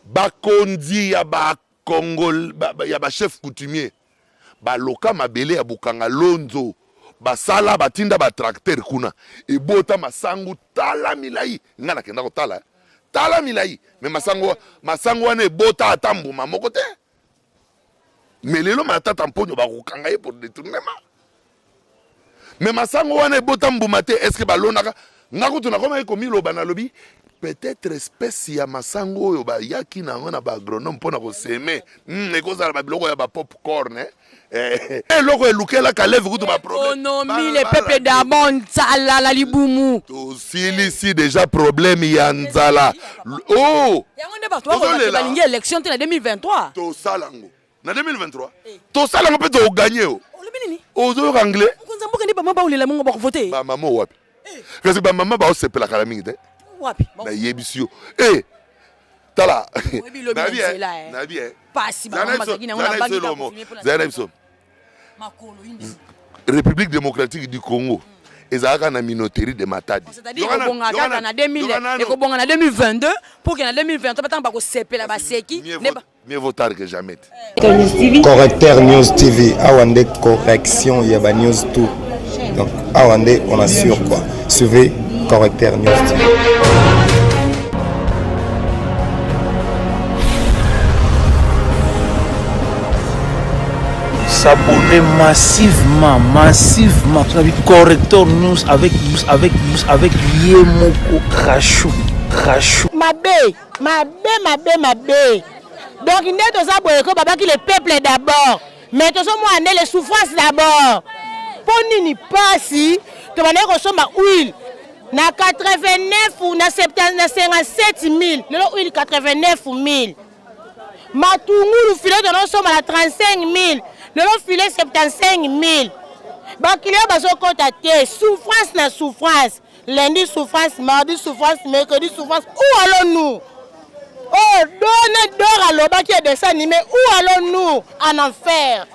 bakondi ya ba Congol ya ba chef coutumier ba loka mabele ya bukanga lonzo basala batinda ba tracteur kuna ebota masangu tala milai ngana kenda ko tala milai mais masango wana ebota atambuma moko te mais lelo matata mponyo ba kokanga ye pour détournement mais masango wana ebota mbuma te est-ce que balonaka ngako tuna koma eko miloba na lobi peut-être espèce ya masango oyo ba yaki na ngona ba agronome pona ko seme ekozala ba biloko ya ba popcorn eloko elukela kaleve kutu ba problème économie les peuples d'Amon Nzala la libumu to si déjà problème ya Nzala oh yango nde bato ba lingi élection te na 2023 to salango na 2023 to salango pe to gagner o nini ozo anglais konza mboka ndi ba mama ulila mungo ba ko voter ba mama wapi parce que ba mama ba osepela kala mingi te wapi na yebisio tala na bien pasi ba mama zakina ngona bangi ta Zanebso makolo indi République démocratique du Congo ezalaka na minoterie de Matadi c'est-à-dire ekobonga kaka na 2000 ekobonga na 2022 pour que na 2023 batanga ba ko sepela ba seki mieux vaut tard que jamais. Correcteur News TV awande correction ya ba news tout donc awande on assure quoi suivez Correcteur News TV. S'abonner massivement Correcteur News avec Yemoko Krachou. Mabe. Donc il n'est pas que baba qui le peuple d'abord, mais que moi les souffrances d'abord. Pour ni pas si tu vas consommer huile na 89 ou na 57 000, le huile 89 000. Matungulu filet de nous sommes à 35 000, le filet 75 000. Bakile baso contacter souffrance na souffrance. Lundi souffrance, mardi souffrance, mercredi souffrance. Où allons-nous? Oh, donne d'or à l'oba qui est dessin animé. Où allons-nous? En enfer.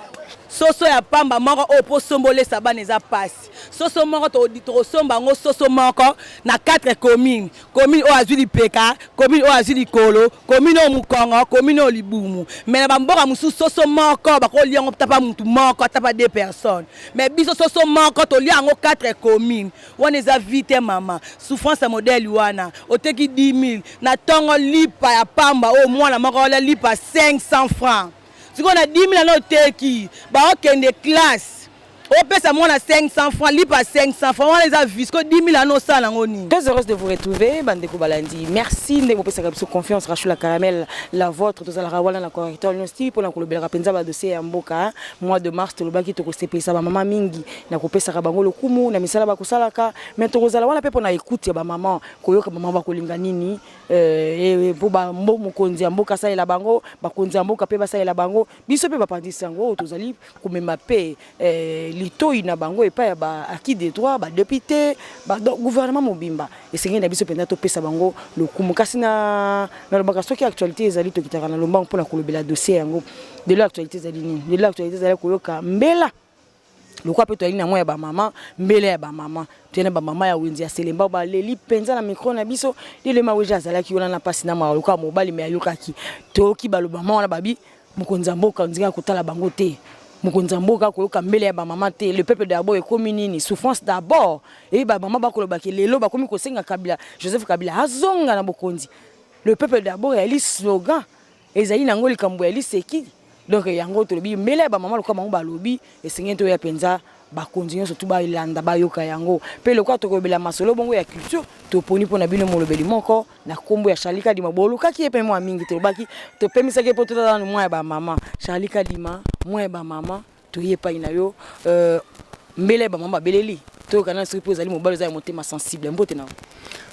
Soso ya pamba moko opo sombole sabaneza pasi. Soso moko to somba ngo soso moko na 4 communes. Commune o azuli peka, commune o azuli kolo, commune o mukongo, commune o libumu. Mais na mboka musu soso moko bako liango tapa mutu moko tapa 2 personnes. Mais biso soso moko to liango 4 communes. Wana eza vite mama. Souffrance à modèle wana. Oteki 10 000 na tongo lipa ya pamba o mwana moko la lipa 500 francs. Si on a 10 000 à notre teki, bah ok des classes. On peut ça moins à 500 francs, libre à 500 francs. On les a vus, 10 000 à nos salles. Très heureuse de vous retrouver, Bandeko Balandi. Merci de vous faire confiance, Rachou la caramel, la vôtre, tous à la rawala, la correcteur, nous pour la colobé la penza dossier en boka. Mois de mars, le baki to kostepe sa maman mingi, na kopé sa rabango le kumu, na misala ba kosalaka. Mais to kozala wala pe pona écoute ba maman, koyoka maman ba kolinga nini, pour ba mbo mukonzi mboka sa ela bango, ba konzi mboka pe ba sa ela bango. Biso pe ba pandisa ngo tozali komema pe lito ina bango et pas ba acquis des droits ba député ba gouvernement mobimba et c'est ngena biso penda to pesa bango le kumukasi na le bakaso ki actualité ezali to kitaka na lombango pona kolobela dossier yango de l'actualité ezali nini de l'actualité ezali koyoka mbela le quoi peut aller na moi ya ba maman mbela ya ba maman tena ba maman ya wenzi ya selemba ba leli penza na micro na biso le maweja azala ki ona na pasi na ma le quoi mobali me ayokaki to ki ba lo maman na babi mukonza mboka nzinga kotala bango te. Mukonzamboka koyoka mbele ya ba maman te le peuple d'abord ekomi nini souffrance d'abord et ba maman ba koloba ke lelo ba komi kosenga Kabila Joseph Kabila azonga na bokonzi le peuple d'abord ya li slogan ezali nango likambo ya li seki donc yango to lobi mbele ya ba maman lokwa bango ba lobi esengé to ya penza ba konzi surtout ba ilanda ba yoka yango pe lokwa to kobela masolo bongo ya culture to poni pona bino molobeli moko na kombo ya Charlika Dima boluka ki epe mo mingi to baki to pemisa ke poto ta no ya ba maman Charlika Dima moi ba maman to yepa ina yo mbele ba maman beleli to kana surprise ali mobalo za motema sensible mbote na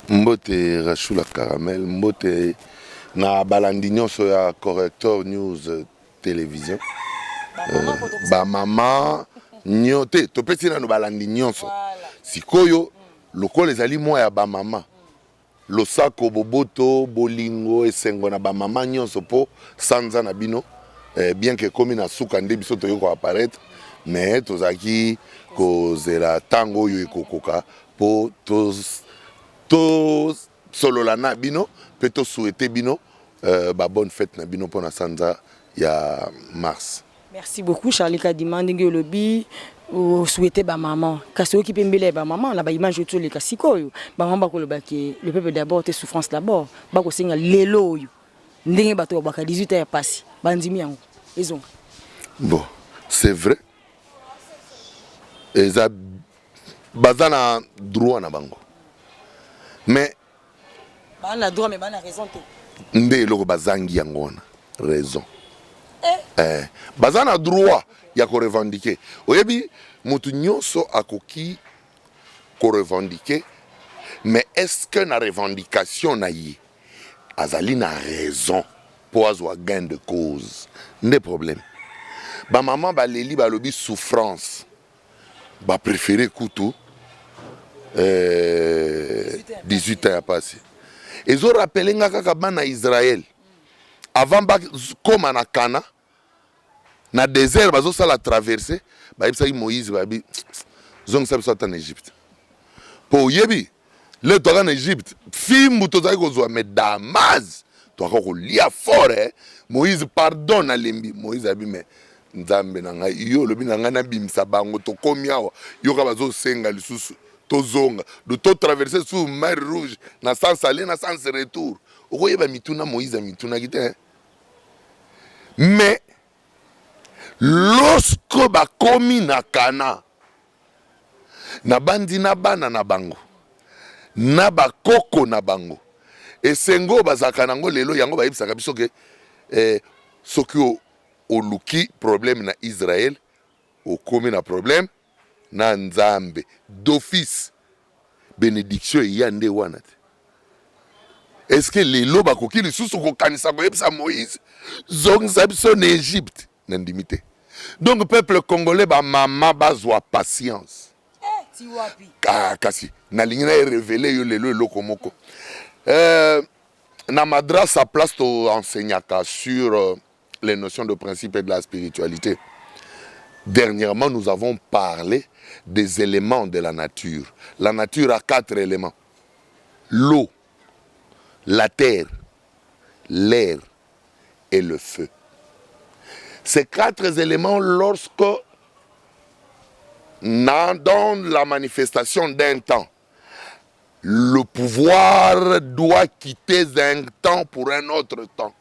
mbote Rachou la caramel mbote na balandi nyonso ya Correcteur News télévision ba maman nyote to pesi na no balandi nyonso sikoyo lokola ezali moi ya ba maman losako boboto bolingo esengo na ba maman nyonso po sanza na bino bien que comme na suka nde biso to yoko apparaître mais tozaki kozela tango yo ekokoka po to solola na bino pe to souhaiter bino bonne fête na bino pona sanza ya mars. Merci beaucoup Charlie Kadima ndenge lobby ou souhaiter ba maman kasi okipe mbele ba maman na ba image to le kasikoyo ba maman bakoloba ke le peuple d'abord te souffrance d'abord ba ko singa lelo oyo ndenge bato ba 18 ya passé bandimi yango ezong. Bon, c'est vrai. Eza bazana droit na bango. Mais bana droit mais bana raison te. Nde loko bazangi yango na raison. Bazana droit ya ko revendiquer. Oyebi mutu nyonso akoki ko revendiquer, mais est-ce que na revendication na yi azali na raison pour avoir gain de cause? Nde problème. Ba maman ba leli ba lobi souffrance. Ba préféré couteau 18 ans passé. Ils ont rappelé kaka bana Israël avant ba koma na Kana na désert bazo sala traverser ba ibisa Moïse ba bi zong sa biso en Égypte. Po yebi le to en Égypte fimbu to zai kozwa mais Damas to ko lia fort Moïse pardonne à lembi Moïse abi mais nzambe na ngai yo lobi na ngai na bimisa bango to komiawa yo ka bazo senga lisusu to zonga de to traverser sous mer rouge na sens aller na sens retour okoyeba mituna Moïse mituna kite mais lorsque ba komi na Kana na bandi na bana na bango na bakoko na bango esengo bazaka nango lelo yango bayebisaka biso ke soki oluki problème na Israël okomi na problème na Nzambe d'office bénédiction ya nde wana te. Est-ce que lelo bakoki lisusu kokanisa koyebisa Moïse zongisa biso na Égypte na ndimite. Donc peuple congolais ba mama bazwa patience. Kasi na lingi na révéler yo lelo eloko moko. Na madrasa place to enseignaka sur les notions de principe et de la spiritualité. Dernièrement, nous avons parlé des éléments de la nature. La nature a 4 éléments. L'eau, la terre, l'air et le feu. Ces 4 éléments, lorsque dans la manifestation d'un temps, le pouvoir doit quitter un temps pour un autre temps.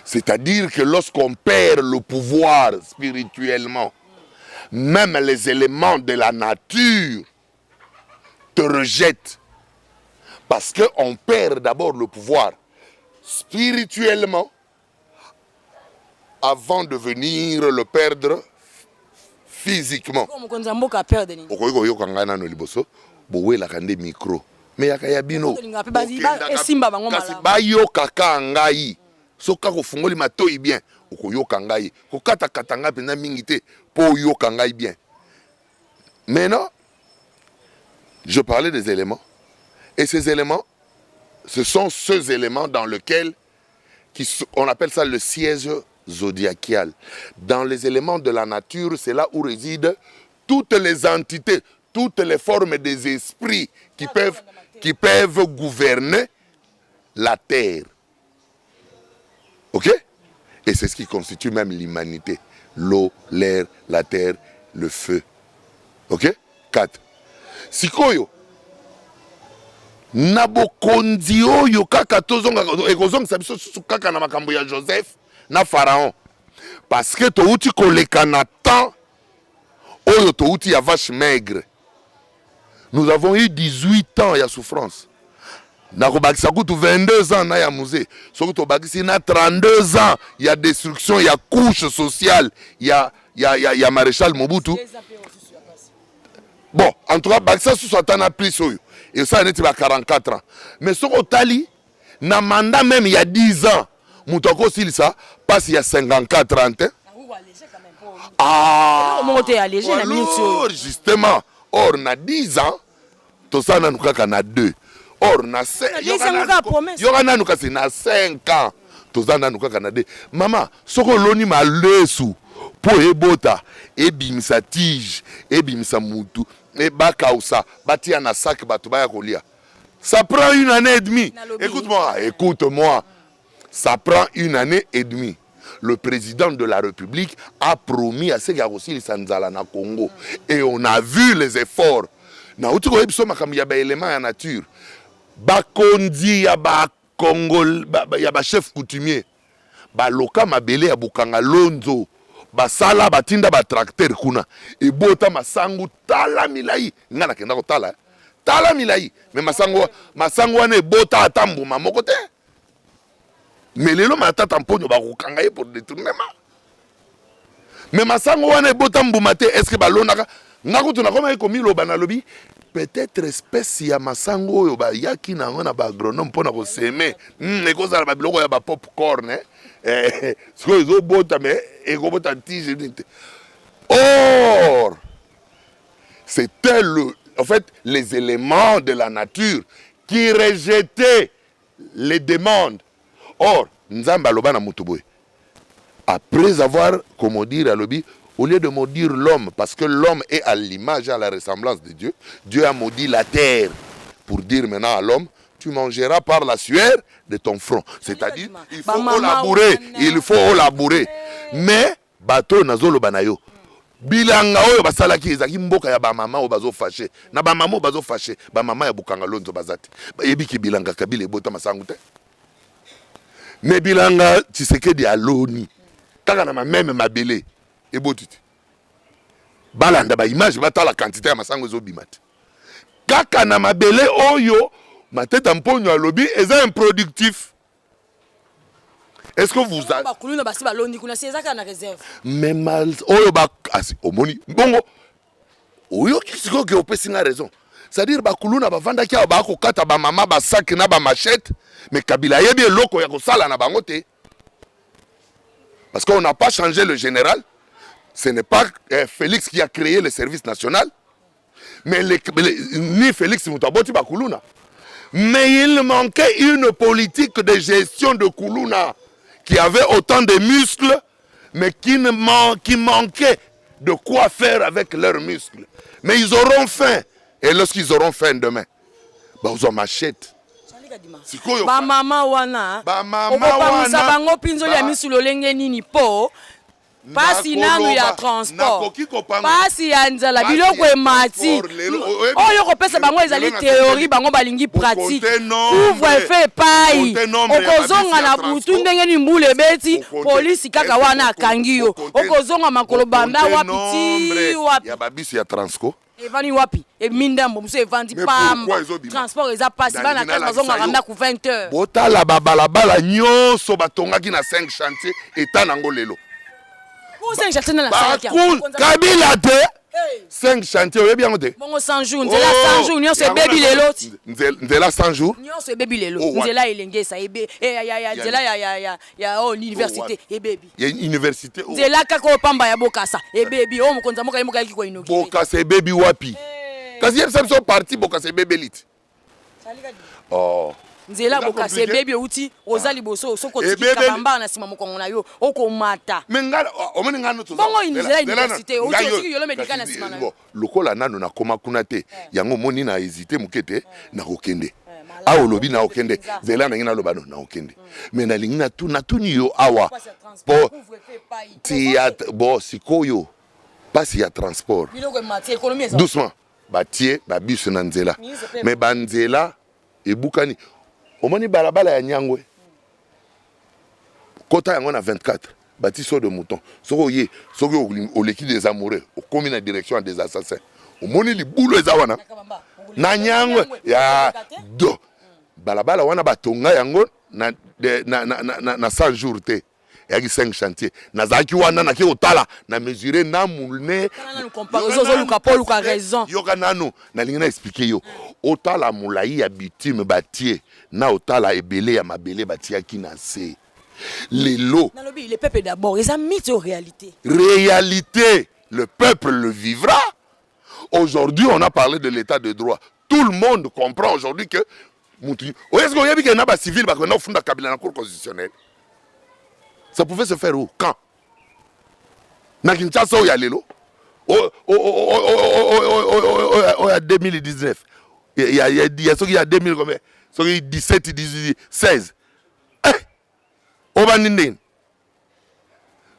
C'est-à-dire que lorsqu'on perd le pouvoir spirituellement, même les éléments de la nature te rejettent. Parce qu'on perd d'abord le pouvoir spirituellement avant de venir le perdre physiquement. Mais yakayabino kasi bayoka ka ngai soka ko fungoli matoi bien okoyoka ngai kokata katanga pena mingi te po yoka ngai bien. Maintenant je parlais des éléments et ces éléments ce sont ceux éléments dans lesquels on appelle ça le siège zodiacal. Dans les éléments de la nature, c'est là où résident toutes les entités, toutes les formes des esprits qui peuvent gouverner la terre. Ok? Et c'est ce qui constitue même l'humanité. L'eau, l'air, la terre, le feu. Ok? 4. Sikoyo. Nabokondi oyo kaka tozonga ekozonga sabiso kaka na makambo ya Joseph na Pharaon. Parce que touti koleka na temps oyo touti ya vache maigre. Nous avons eu 18 ans ya souffrance. Nakobakisa kutu 22 ans na ya musée. Soki to bakisi na 32 ans ya destruction ya couche sociale ya maréchal Mobutu. Bon, en tout cas bakisa sous atana plus oyo. Et ça n'est pas 44 ans. Mais ce que na mandat même il y a 10 ans, Moutoko Silsa passe il y a 54 ans. Ah, alors, justement, or na 10 ans, tout ça n'a pas 2. Or na 5 ans, tout ça n'a pas 2. Maman, ce que l'on m'a lesu pour ebota, ebimisa tige, ebimisa mutu. Et bakausa batia na sac bato baya kolia Ça prend 1 année et demie. Écoute-moi. Ça prend 1 année et demie. Le président de la République a promis à ces gars aussi les Sanzala na Congo. Et on a vu les efforts. Na utuko ebiso makambi ya ba élément ya nature. Ba kondi ya ba Congol, ya ba chef coutumier. Ba loka mabele ya bukanga lonzo. Ba sala batinda ba tracteur kuna. E bota masangu tala milai. Ngana kenda ko tala. Tala milai. Mais masangu wana e bota atambu mamoko te. Mais lelo matata mponyo ba kokanga ye pour détournement. Mais masango wana e bota mbuma te. Est-ce que ba lonaka ngako tuna koma eko milo bana lobi peut-être espèce ya masango oyo ba yaki na ngona ba agronome pona ko semer ekozala ba biloko ya ba popcorn siko ezo bota mais ekobota tige nite. Or c'était en fait les éléments de la nature qui rejetaient les demandes. Or nzamba loba na mutuboy après avoir comment dire à lobby. Au lieu de maudire l'homme, parce que l'homme est à l'image et à la ressemblance de Dieu, Dieu a maudit la terre pour dire maintenant à l'homme, tu mangeras par la sueur de ton front. C'est-à-dire, il faut labourer, Mais, bateau nazolo banayo. Bilanga oyo basalaki ezaki mboka ya ba mama o bazo fâché. Na ba mama o bazo fâché, ba mama ya bukanga lonzo bazati. Ba yebiki bilanga kabile bota masangu te. Mais bilanga Tshisekedi aloni. Kaka na même mabele. Et botiti balanda ba image bata la quantité ya masango zo bimate kaka na mabele oyo mateta mponyo alobi eza improductif. Est-ce que vous avez ba kuluna basi ba londi kuna sezaka na réserve mais mal oyo ba asi omoni bongo oyo kisiko ke opesi nga raison, c'est-à-dire ba kuluna ba vanda ki ba ko kata ba mama ba sac na ba machette mais Kabila yebi loko ya ko sala na bango te parce qu'on n'a pas changé le général. Ce n'est pas Félix qui a créé le service national, mais ni Félix Mutaboti Bakuluna. Mais il manquait une politique de gestion de Kuluna qui avait autant de muscles, mais qui manquait de quoi faire avec leurs muscles. Mais ils auront faim. Et lorsqu'ils auront faim demain, ils ont machette. Ba mama wana. Bango pinzo ya misulu lenge nini po. Pasi nanu ya transport. Pasi ya nzala biloko emati. Oyo kopesa bango ezali théorie bango balingi pratique. Couvre-feu pai. Okozonga na butu ndenge ni mbule beti police kaka wana akangi yo. Okozonga makolo banda wapi wapi. Ya babisi ya Transco. Evani wapi? E mindambo muso evandi pam. Transport eza pasi bana kaka bazonga randa ku 20h. Botala babalabala nyonso batongaki na 5 chantiers eta nango lelo. Kabila te 5 chantiers oyebi yango te bongo 100 jours nzela 100 jours nyonso ebebi lelo nzela 100 jours nyonso ebebi lelo nzela elengesa ebe ya nzela ya université ebebi ya université nzela kaka opamba ya bokasa ebebi o mokonza moka yemoka yaki ko inaugurer bokasa ebebi wapi kasi yebisa biso parti bokasa ebebi elite oh nzela bokase bebi outi ozali boso soko tikika bamba na sima mokongo na yo okomata mengala omoni ngano to bongo nzela université outi otiki yolo médical na sima na yo lokola nano na koma kuna te yango moni na hésiter mukete na kokende awo lobi na okende nzela na ngina lobano na okende mais na lingina tu na tuni yo awa po théâtre bo sikoyo pasi ya transport doucement batie ba bus na nzela mais ba nzela ebukani omoni balabala ya Nyangwe kota yango na 24 bâtisse de mouton soko ye soko oleki des amoureux okomi na direction des assassins omoni libulo eza wana na Nyangwe ya do balabala wana batonga yango na 100 jours te yaki 5 chantiers nazaki wana na ki otala na mesurer na mulne raison yoka nanu na lingi na expliquer yo otala mulai ya bitume batie na otala ebele ya mabele batiaki na se lelo nalobi le peuple d'abord ils ont mythe ou réalité le peuple le vivra. Aujourd'hui on a parlé de l'état de droit, tout le monde comprend aujourd'hui que est-ce qu'on y a vu qu'il y a un civil parce qu'on a fondé Kabila dans la cour constitutionnelle. Ça pouvait se faire où? Quand? Na Kinshasa où y a lelo? 2019. Il y a ceux qui a 2000 combien? Ceux qui 17, 18, 16.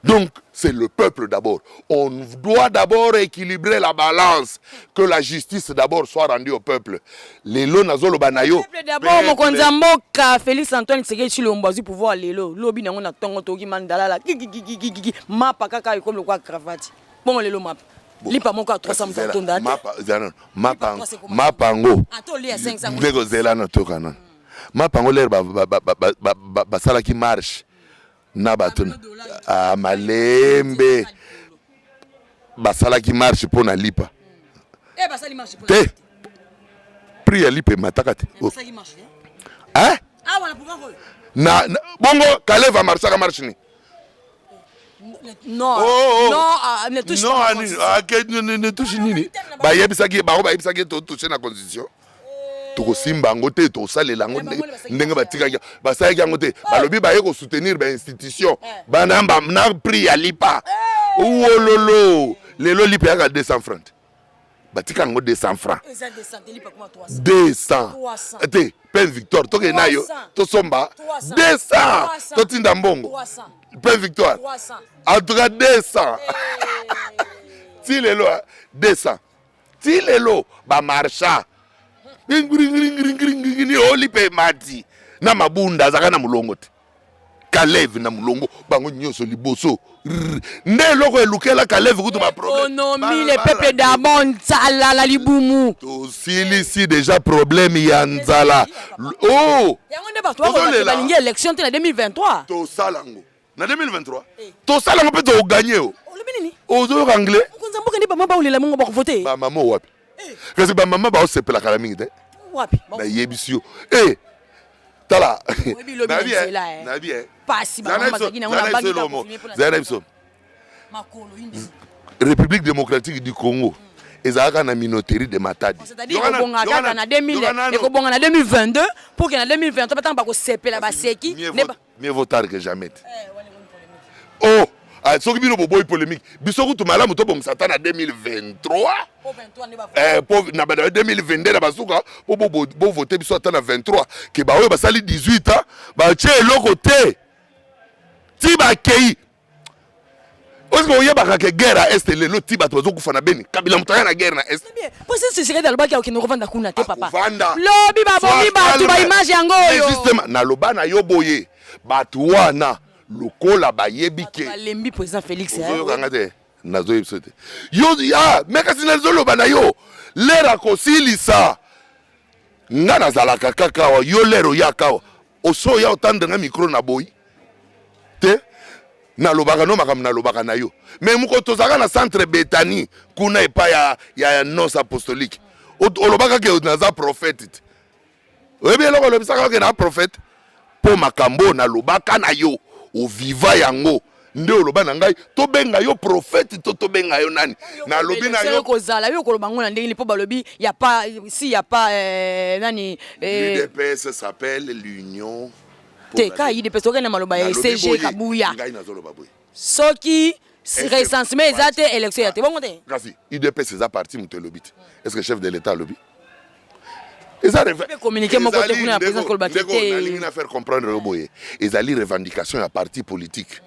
Donc, c'est le peuple d'abord. On doit d'abord équilibrer la balance. Que la justice d'abord soit rendue au peuple. Lelo nazolo banayo. Peuple d'abord, mon konzamboka, Félix Antoine Tshisekedi Tshilombo azu pouvoir lelo. Lobi nango na tongo toki mandala la. Mapa kaka comme le quoi cravate. Bon lelo map. Lipa moko 300 mtonda. Mapango. Ato li à 500. Ndeko zela na tokana. Mapango l'air ba sala qui marche. Na bato a malembe basala qui marche pour na lipa basali marche pour te prix ya lipa mataka te basali marche hein wala pouvoir na bongo kale va marcher ka marche ni non ne touche pas ne touche nini ba yebisaki to toucher na constitution tokosimba yango te tosalela yango ndenge batikaki basalaki yango te balobi baye kosoutenir bainstitution bana prix ya lipa uololo lelo lipa yaka 200 francs batika yango 200 francs 200 te Pain Victoire toke nayo tosomba 200 totinda mbongo Pain Victoire en tout cas 200 ti lelo 200 ti lelo ba marcha ngring olipe mati na mabunda zaka na mulongo te Kalev na mulongo bango nyoso liboso nde loko elukela Kalev kutu ba problème économie les peuples d'Amon tsala la libumu to si déjà problème ya nzala oh yango nde bato ba lingi élection te na 2023 to salango na 2023 to salango pe to gagner o olobi nini ozo anglais konza mboka ndi ba mamba ulela mongo ba voter ba mama wapi parce que ba mama ba osepela kala mingi te wapi na yebisio tala na bien pasi ba mama zakina ngona bangi ta Zana makolo indi République démocratique du Congo ezalaka na minoterie de Matadi c'est-à-dire ekobonga kaka na 2000 ekobonga na 2022 pour que na 2023 batanga ba ko sepela ba seki mieux vaut tard que jamais oh soki bino boboyi polémique biso kutu malamu to bongisa ta na 2023 na 2022 na basuka bo voter biso ata na 23 ke baoyo basali 18 ans batie eloko te ti bakei oske oyebaka ke guerre à est lelo ti bato bazokufa na beni kabila moto aya na guerre na est Tshisekedi alobaki okende kovanda kuna te papa lobi babomi bato ba image yango oyo justement naloba na yo boye bato wana lokola bayebi ke balembi président Félix ozoyokanga te nazoyebiso te yo me kasi nazoloba na yo lera kosilisa nga nazalaka kaka awa yo lero yaka awa oso ya otandre nga micro na boyi te nalobaka no makambo nalobaka na yo me moko tozalaka na centre Betani kuna epa ya nonce apostolique olobaka ke naza prophète te oyebi eloko olobisaka ke na prophète mpo makambo nalobaka na yo oviva yango nde oloba na ngai tobenga yo prophète to benga yo nani nalobi na yo kozala yo koloba ngo na ndenge mpo balobi ya pas si ya pas nani l'UDPS s'appelle l'union te ka IDPS okena maloba ya CG Kabuya ngai nazoloba boye soki recensement ezate élection ya te bongo te kasi IDPS eza parti moto elobi te est-ce que chef de l'état alobi communiquer mon côté kuna président Kolbaki nalingi na faire comprendre yo boye ezali revendication ya parti politique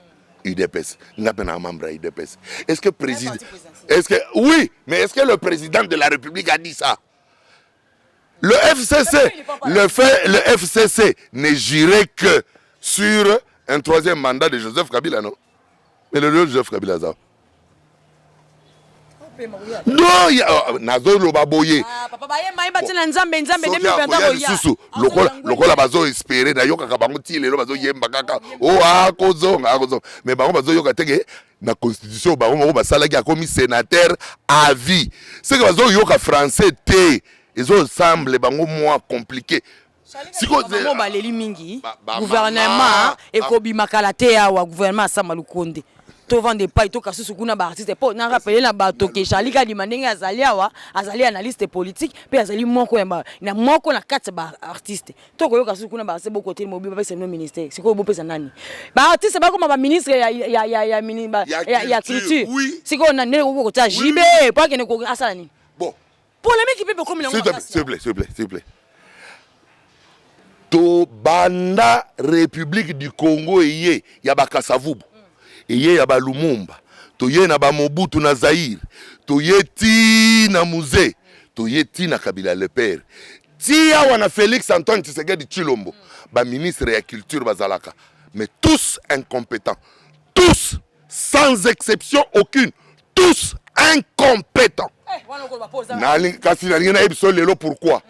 UDPS ngapena membre UDPS est-ce que président est-ce que oui mais est-ce que le président de la République a dit ça le FCC ne jurait que sur un troisième mandat de Joseph Kabila non mais le Joseph Kabila ça non nazoloba boye papa baye mayeba tina nzambe 2023 lokola bazo espérer na yokaka bango ti lelo bazo yemba kaka akozonga mais bango bazo yoka teke na constitution bango moko basalaki akomi sénateur à vie c'est que bazo yoka français te ezo semble bango moins compliqué siko baleli mingi gouvernement ekobimaka la te awa gouvernement asamba lukonde to vendre pas to kasusu kuna ba artiste po na rappeler na bato ke Charlie Kadima ndenge azali awa azali analyste politique pe azali moko na moko na kati ba artiste to koyo kasusu kuna ba se boko te mobi ba pesa no ministère siko bo pesa nani ba artiste ba koma ba ministre ya culture siko na ne ko ta jibe pa ke ne ko asala ni bon polémique peut beaucoup s'il te plaît, s'il te plaît. To banda République du Congo y a Bakasavubu, y a Lumumba, to ye na ba Mobutu na Zaïre, to ye ti na Musée, to ye ti na Kabila le père. Ti ya wana Félix Antoine Tshisekedi Tshilombo, ba ministre de la culture bazalaka, mais tous incompétents, tous sans exception aucune, tous incompétents. Pourquoi?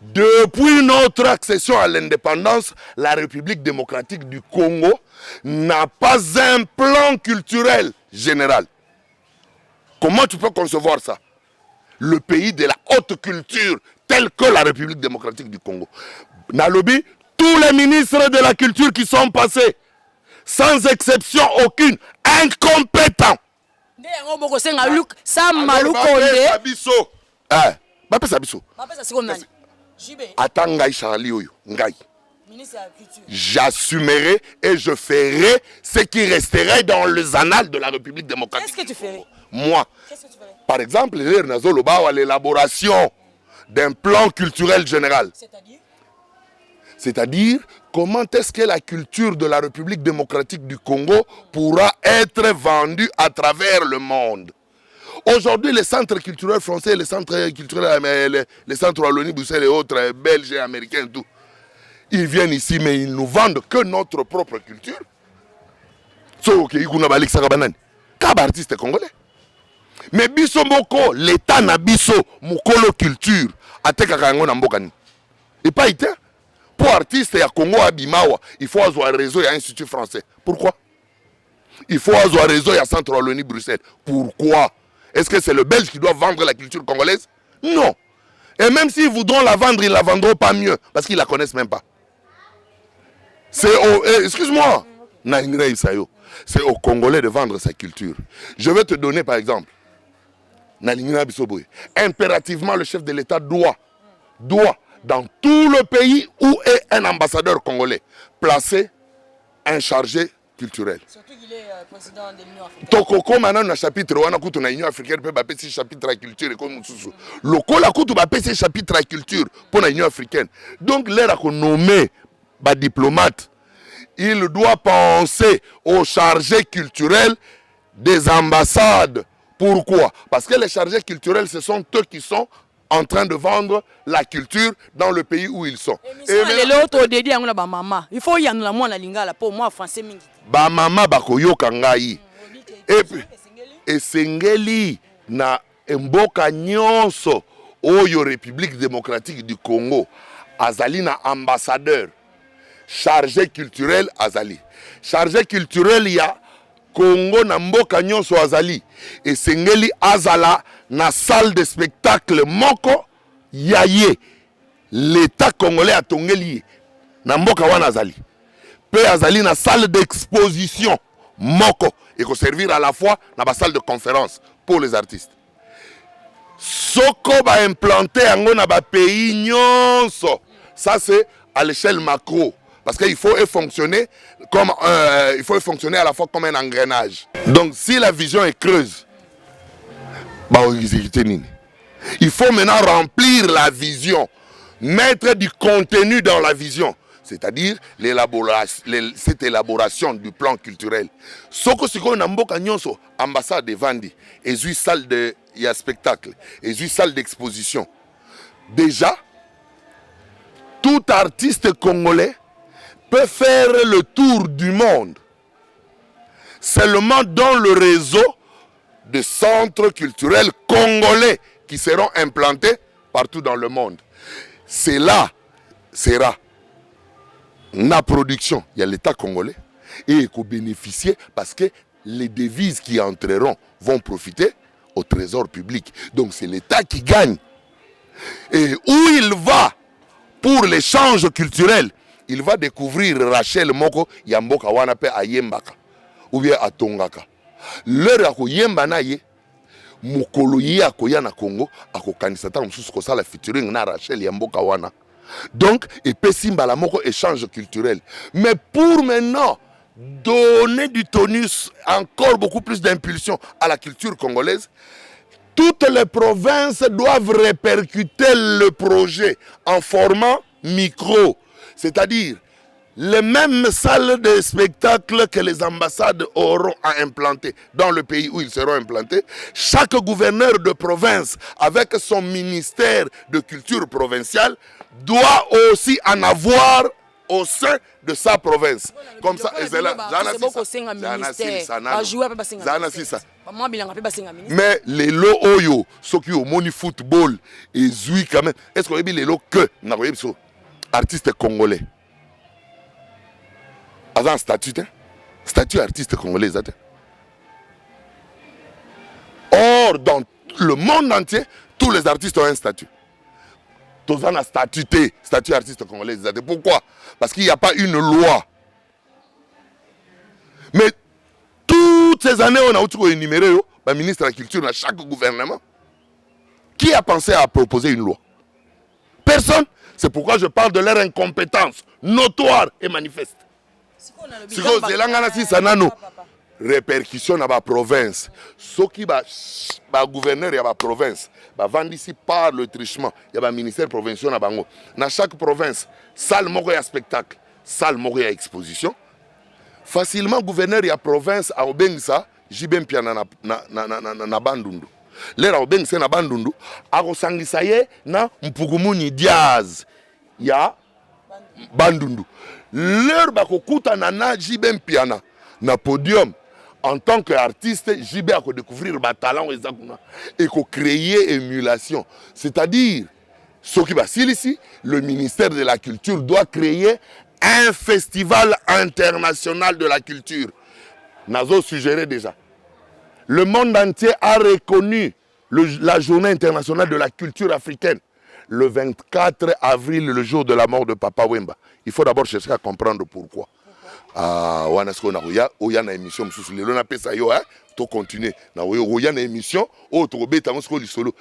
Depuis notre accession à l'indépendance, la République démocratique du Congo n'a pas un plan culturel général. Comment tu peux concevoir ça? Le pays de la haute culture, tel que la République démocratique du Congo. Nalobi, tous les ministres de la culture qui sont passés, sans exception aucune, incompétents. J'assumerai et je ferai ce qui resterait dans les annales de la République démocratique. Qu'est-ce que tu ferais? Moi. Qu'est-ce que tu ferais? Par exemple, l'élaboration d'un plan culturel général. C'est-à-dire, comment est-ce que la culture de la République démocratique du Congo pourra être vendue à travers le monde. Aujourd'hui, les centres culturels français, les centres culturels, les centres Wallonie, Bruxelles et autres, belges et américains, tout, ils viennent ici, mais ils nous vendent que notre propre culture. Artiste congolais. Mais biso moko, l'État na biso, mukolo culture, atekaka yango na mbokani. Et pas été. Pour artiste ya Congo Abimawa, il faut avoir réseau, il y a un institut français. Pourquoi? Il faut avoir réseau, il y a centre Wallonie, Bruxelles. Pourquoi? Est-ce que c'est le Belge qui doit vendre la culture congolaise? Non. Et même s'ils voudront la vendre, ils ne la vendront pas mieux, parce qu'ils ne la connaissent même pas. C'est au... excuse-moi. C'est aux Congolais de vendre sa culture. Je vais te donner par exemple. Impérativement, le chef de l'État doit, dans tout le pays où est un ambassadeur congolais, placer un chargé culturel. Surtout qu'il est président de l'Union africaine. Tokoko maintenant na chapitre wana kutu na Union africaine peut bapesi chapitre la culture et comme mususu. Lokola kutu bapesi chapitre la culture pour la Union africaine. Donc l'air à nommer ba diplomate, il doit penser aux chargés culturels des ambassades. Pourquoi? Parce que les chargés culturels, ce sont eux qui sont en train de vendre la culture dans le pays où ils sont. Il faut y aller à la lingala pour moi français mingi. Ba mama bakoyoka ngai. Et puis esengeli na mboka nyonso oyo République démocratique du Congo azali na ambassadeur chargé culturel azali. Chargé culturel ya Congo na mboka nyonso azali esengeli azala na salle de spectacle moko yaye l'État congolais atongeli na mboka wana azali pe azali na salle d'exposition moko et ko servir à la fois na ba salle de conférence pour les artistes. Soko ba implanter yango na ba pays nyonso. Ça c'est à l'échelle macro. Parce qu'il faut fonctionner comme il faut fonctionner à la fois comme un engrenage. Donc si la vision est creuse, il faut maintenant remplir la vision, mettre du contenu dans la vision, c'est-à-dire cette élaboration du plan culturel. Soko siko na mboka nyonso ambassade de Vandi, et salle de spectacle, et salle d'exposition. Déjà, tout artiste congolais peut faire le tour du monde seulement dans le réseau de centres culturels congolais qui seront implantés partout dans le monde. C'est là, sera la production, il y a l'État congolais et il faut bénéficier parce que les devises qui entreront vont profiter au trésor public. Donc c'est l'État qui gagne. Et où il va pour l'échange culturel, il va découvrir Rachel Moko Yamboka Wanape à Yembaka ou bien à Tongaka. L'heure à Yemba naye, Mukolo ya koya na Congo, à Kokanisata, Moussous Kosala featuring na Rachel Yamboka Wana. Donc, et Pessimba la Moko échange culturel. Mais pour maintenant, donner du tonus, encore beaucoup plus d'impulsion à la culture congolaise, toutes les provinces doivent répercuter le projet en format micro, c'est-à-dire les mêmes salles de spectacle que les ambassades auront à implanter dans le pays où ils seront implantés. Chaque gouverneur de province, avec son ministère de culture provinciale, doit aussi en avoir au sein de sa province. Comme ça, mais les lots oyo, ceux qui ont moni football et zui quand même, est-ce qu'on a les lots que artistes congolais? Avant statut artiste congolais. Or, dans le monde entier, tous les artistes ont un statut. Tous ont un statut artiste congolais. Pourquoi? Parce qu'il n'y a pas une loi. Mais toutes ces années, on a énuméré le ministre de la Culture dans chaque gouvernement. Qui a pensé à proposer une loi? Personne. C'est pourquoi je parle de leur incompétence notoire et manifeste. Si vous avez répercussion dans la province, ceux qui sont gouverneur de la province, vendent ici par le trichement, il y a un ministère provincial dans chaque province, salle il y a spectacle, salle il y a exposition. Facilement, gouverneur de la province a obengisa, jibem piana na bandundu. L'air a obengisa na bandundu, a resangisa ye na mpugumuni diaz ya bandundu. Leur bakokuta nana jibem piana na podium en tant qu'artiste jibe a découvrir ba talent et ko créer émulation, c'est-à-dire ce qui va ici, le ministère de la Culture doit créer un festival international de la culture. Nazo suggéré déjà. Le monde entier a reconnu la journée internationale de la culture africaine le 24 avril, le jour de la mort de Papa Wemba. Il faut d'abord chercher à comprendre pourquoi. On a une émission, on a ça, on continue. On a une émission, on a une solo.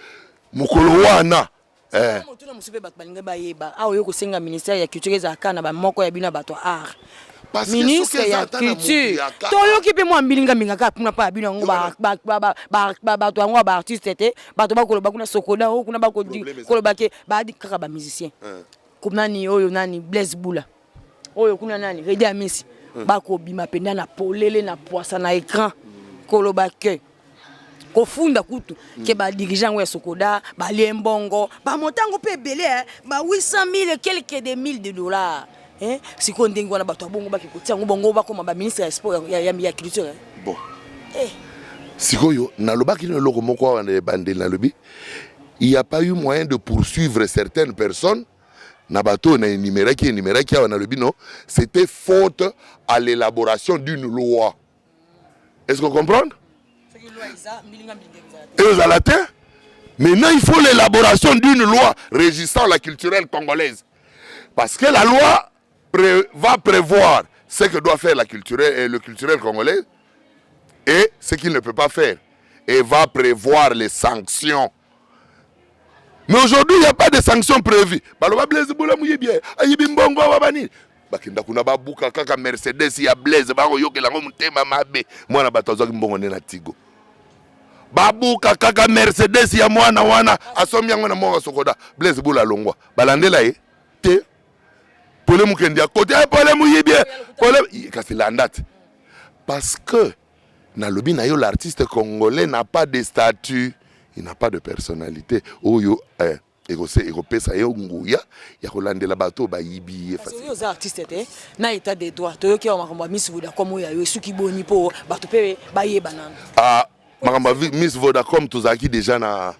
Mukolo wana. Ministère de la Culture, ministre ya culture toyoki pe mwa mbilinga mingaka kuna pa bino ngo bato ngo ba artiste te bato bakoloba kuna sokoda o kuna bakoloba ke ba di kaka ba musicien kuna ni oyo nani Blaise Bula oyo kuna nani Redi Amisi bako bima penda na polele na poisa na écran koloba ke ko funda kutu ke ba dirigeant we sokoda ba liembongo ba montango pe belé ba 800 000 et quelques de mille de dollars. Si on dit qu'on a battu bon baki kotia ngobongo ba comme ba ministre ya sport ya culture. Bon. Sikoyo na lobaki no loko moko wa bande na lobi, il y a pas eu moyen de poursuivre certaines personnes na bateau na numéro qui a na lobi non, c'était faute à l'élaboration d'une loi. Est-ce qu'on comprend? Et aux alatins, maintenant il faut l'élaboration d'une loi régissant la culturelle congolaise. Parce que la loi va prévoir ce que doit faire le culturel congolais et ce qu'il ne peut pas faire. Et va prévoir les sanctions. Mais aujourd'hui, il n'y a pas de sanctions prévues. Mercedes ya Blaise babuka kaka Mercedes ya mwana wana asomi yango na mwa sokoda Blaise Bula longwa balandela ye te pole mukendi côté pole muyibie pole kasi landate parce que na lobi na yo l'artiste congolais n'a pas de statut, il n'a pas de personnalité oyo ego pesa yo nguya ya kolandela bato ba yibi parce que les artistes na état de droit to yo ki makambo Miss Vodacom ya yo suki boni po bato pe ba yeba nana Miss Vodacom tozaki déjà na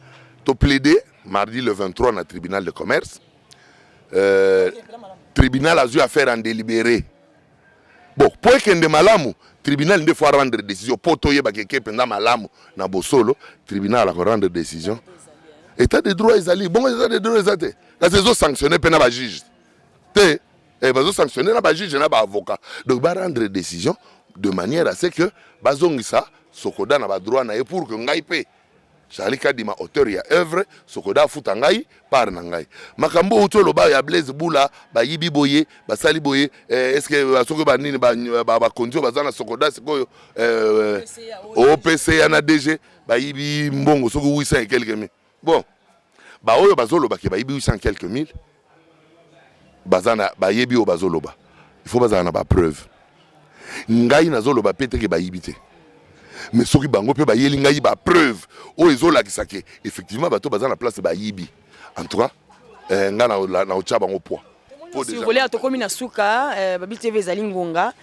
to plaidé mardi le 23 na tribunal de commerce. Tribunal a dû faire en délibéré. Bon, pour que malamu, tribunal ne faut rendre décision. Pour toye ba keke penda malamu na bosolo, tribunal a rendre décision. État de droit ezali, bon état de droit ezate. La saison sanctionné pena ba juge. Te bazo sanctionner na ba juge na ba avocat. Donc ba rendre décision de manière à ce que bazongisa sokoda na ba droit na pour que ngai pe Charlie Kadima auteur ya œuvre sokoda futa ngai par na ngai makambo oto loba ya Blaise Bula ba yibi boye ba sali boye est-ce que soko ba nini ba kondio bazana sokoda sikoyo OPC na DG ba yibi mbongo soko 800 et quelques mille bon ba oyo bazolo ba ke ba yibi 800 quelques mille bazana ba yebi o bazolo ba il faut bazana ba preuve ngai nazolo ba pete ke ba yibite mais soki bango pe ba yeli ngai ba preuve o ezola kisake effectivement bato bazana place ba yibi en tout cas nga na ocha bango poids si vous voulez atokomi na suka babi TV ezali ngonga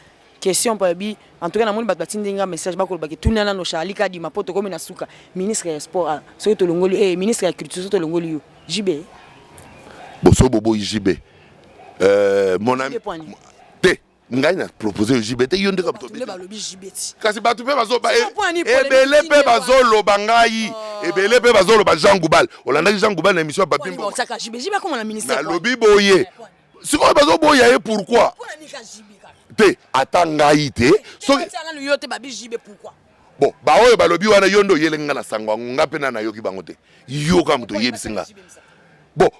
question babi en tout cas na moni bato batindinga message bakolo baki tunana no Charlie Kadima poto komi na suka ministre ya sport soki to longoli ministre ya culture soki to longoli yo JB boso bobo JB mon ami te ngai na proposer JB te yonde comme to kasi batu pe bazo ba ebele pe bazo loba ngai ebele pe bazo loba Jean Goubal olanda Jean Goubal na émission papi mbo JB comme la ministre na lobi boye siko bazo boye et pourquoi te atanga ite so yo te babi JB pourquoi bon ba oyo balobi wana yondo yelenga na sangwa ngape na yoki bango te yo ka muto yebisinga bon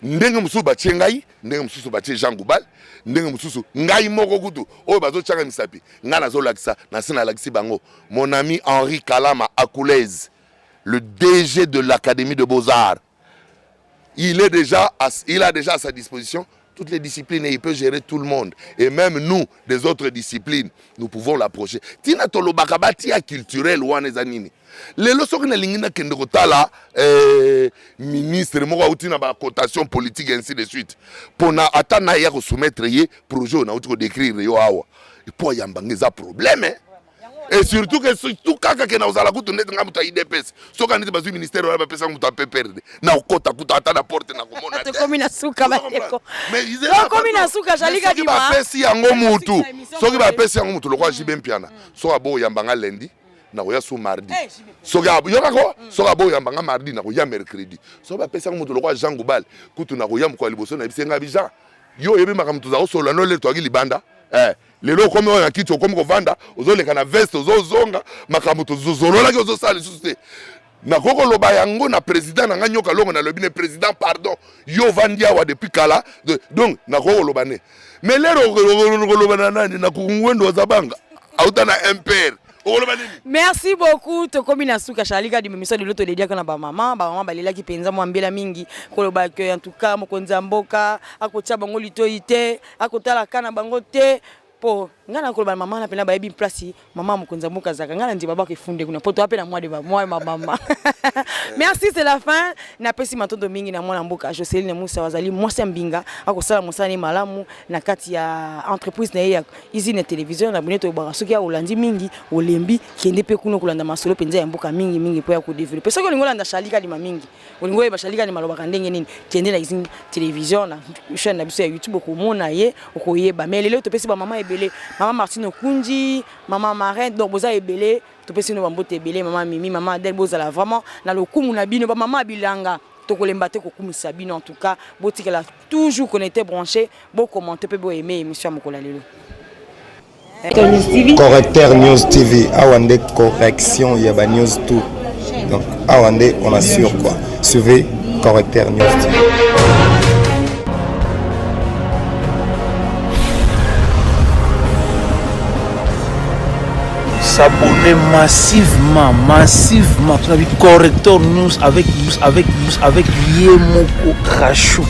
ndenge mususu batie ngai ndenge mususu batie Jean Goubal ndenge mususu ngai moko kutu oyo bazo changa misapi nga nazo lakisa na sina lakisi bango mon ami Henri Kalama Akoulez le DG de l'Académie de Beaux-Arts il a déjà à sa disposition toutes les disciplines et il peut gérer tout le monde. Et même nous, des autres disciplines, nous pouvons l'approcher. Tina tolo bakabati a culturel ou anezanini. Les leçons que nous avons ministre, nous avons une cotation politique et ainsi de suite. Pour nous attendre à soumettre un projet, nous avons décrire et pour y avoir des problèmes. Et surtout que tout kaka que nous allons tout net ngamuta IDPS so quand nous au ministère on va penser ngamuta perdre na okota kuta ata na porte na komona te komi na suka bateko mais ils komi na suka Charlie Kadima ba pesi yango mutu so ki ba pesi yango mutu lokwa jibe mpiana so abo yambanga lundi na ko ya su mardi so ga yo kako so abo yambanga mardi na ko ya mercredi so ba pesi yango mutu lokwa Jean Goubal kutu na ko ya mko liboso na bisenga bija yo yebe makamtu za solo no le to libanda lelo comme on a quitté comme kovanda ozoleka na veste ozozonga makambo tozolola ke ozosala lisusu te na koko loba yango na président na nyoka longo na lobi ne président pardon yo vandia wa depuis kala donc na koko loba ne mais lero loba na nani na kungwendo za banga auta na MPR. Merci beaucoup tokomi na suka Charlie Kadima miso de l'autre dia kana ba maman balela ki penza mo ambela mingi koloba que en tout cas mo konza mboka akotia bango litoite akotala kana bango te po ngana koloba maman na pena ba yebi place maman mo konza mboka zaka ngana ndi baba ke funde kuna poto apena moi de moi maman. Merci, c'est la fin na pesi matondo mingi na mwana mboka Joseline Musa wazali mwasa mbinga akosala musani malamu na kati ya entreprise na ya izine television na boneto ba soki ya olandi mingi olembi kende pe kuno kulanda masolo penza ya mboka mingi po ya ko developer soki olingolanda Charlie Kadima mingi olingoye ba Charlie Kadima loba kandenge nini kende na izine television na chaîne na biso ya YouTube ko mona ye okoyeba mais lelo to pesi ba mama ebele mama Martine Okunji mama Marraine donc boza ebele to pesi no bambote ebele mama Mimi mama Adel bozala vraiment na lokumu na bino ba mama bilanga to kolemba te kokumisa bino en tout cas botikela toujours connecté branché bo commenter pe bo aimer émission mokola lelo. Correcteur News TV awande correction ya ba news tout donc awande on assure quoi suivez Correcteur News TV. S'abonner massivement Correcteur News avec Yemoko Rachou.